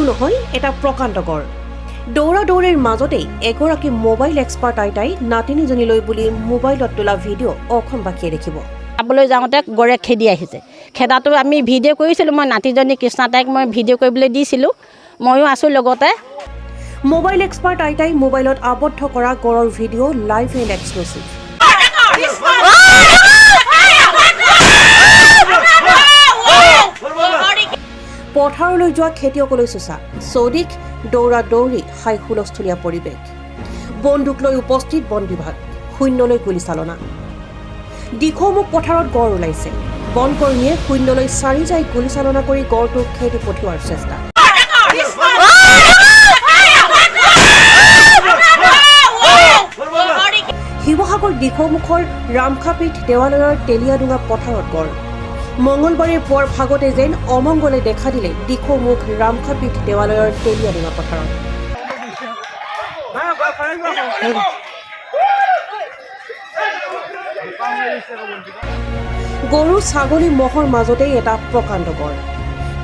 নহয় এটা প্ৰকাণ্ড গড় দৌৰা দৌৰিৰ মাজতেই এগৰাকী মোবাইল এক্সপাৰ্ট আইতাই নাতিনীজনীলৈ বুলি মোবাইলত তোলা ভিডিঅ' অসমবাসীয়ে দেখিব চাবলৈ যাওঁতে গড়ে খেদি আহিছে খেদাটো আমি ভিডিঅ' কৰিছিলোঁ মই নাতিজনী কৃষ্ণা তাইক মই ভিডিঅ' কৰিবলৈ দিছিলোঁ ময়ো আছোঁ লগতে মোবাইল এক্সপাৰ্ট আইতাই মোবাইলত আবদ্ধ কৰা গড়ৰ ভিডিঅ' লাইভ এণ্ড এক্সক্লুচিভ পথাৰলৈ যোৱা খেতিয়কলৈ চোচা চৌদিশ দৌৰা দৌৰি হাই হুলস্থলীয়া পৰিৱেশ বন্দুক লৈ উপস্থিত বন বিভাগ শূন্যলৈ গুলীচালনা দিখৌমুখ পথাৰত গড় ওলাইছে বনকৰ্মীয়ে শূন্যলৈ চাৰি যাই গুলীচালনা কৰি গড়টোক খেদি পঠিওৱাৰ চেষ্টা শিৱসাগৰ দিখৌমুখৰ ৰামখাপীঠ দেৱালয়ৰ তেলিয়াডুঙা পথাৰত গড় মঙলবাৰে পুৱাৰ ভাগতে যেন অমংগলে দেখা দিলে দিখৌমুখ ৰামখাপীঠ দেৱালয়ৰ তেলিয়াডুঙা পথাৰত গৰু ছাগলী মহৰ মাজতেই এটা প্ৰকাণ্ড গড়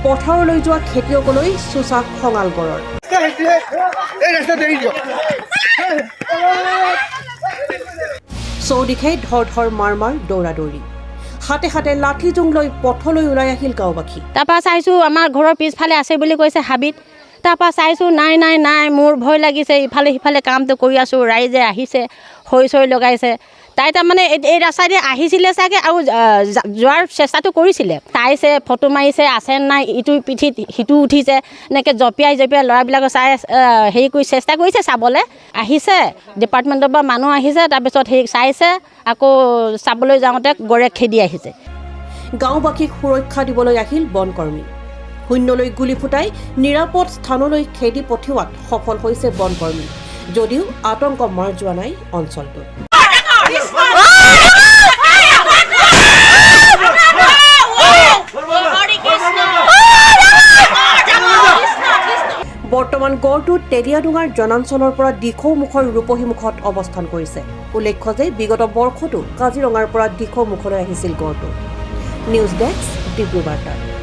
পথাৰলৈ যোৱা খেতিয়কলৈ চোচা খঙাল গড়ৰ চৌদিশে ধৰ ধৰ মাৰ মাৰ দৌৰা দৌৰি হাতে হাতে লাঠি জোং লৈ পথলৈ ওলাই আহিল গাঁওবাসী তাৰপৰা চাইছোঁ আমাৰ ঘৰৰ পিছফালে আছে বুলি কৈছে হাবিত তাৰপৰা চাইছোঁ নাই নাই নাই মোৰ ভয় লাগিছে ইফালে সিফালে কামটো কৰি আছোঁ ৰাইজে আহিছে হৈ চৈ লগাইছে তাই তাৰমানে এই ৰাস্তাইদি আহিছিলে চাগে আৰু যোৱাৰ চেষ্টাটো কৰিছিলে চাইছে ফটো মাৰিছে আছে নাই ইটো পিঠিত সিটো উঠিছে এনেকৈ জঁপিয়াই জঁপিয়াই ল'ৰাবিলাকে চাই হেৰি কৰি চেষ্টা কৰিছে চাবলৈ আহিছে ডিপাৰ্টমেণ্টৰ পৰা মানুহ আহিছে তাৰপিছত সেই চাইছে আকৌ চাবলৈ যাওঁতে গড়ে খেদি আহিছে গাঁওবাসীক সুৰক্ষা দিবলৈ আহিল বনকৰ্মী শূন্যলৈ গুলী ফুটাই নিৰাপদ স্থানলৈ খেদি পঠিওৱাত সফল হৈছে বনকৰ্মী যদিও আতংক মাৰ যোৱা নাই অঞ্চলটোত বৰ্তমান গড়টো তেলিয়াডুঙাৰ জনাঞ্চলৰ পৰা দিখৌমুখৰ ৰূপহীমুখত অৱস্থান কৰিছে উল্লেখ্য যে বিগত বৰ্ষতো কাজিৰঙাৰ পৰা দিখৌমুখলৈ আহিছিল গড়টো নিউজ ডেস্ক ডিব্ৰুবাৰ্তা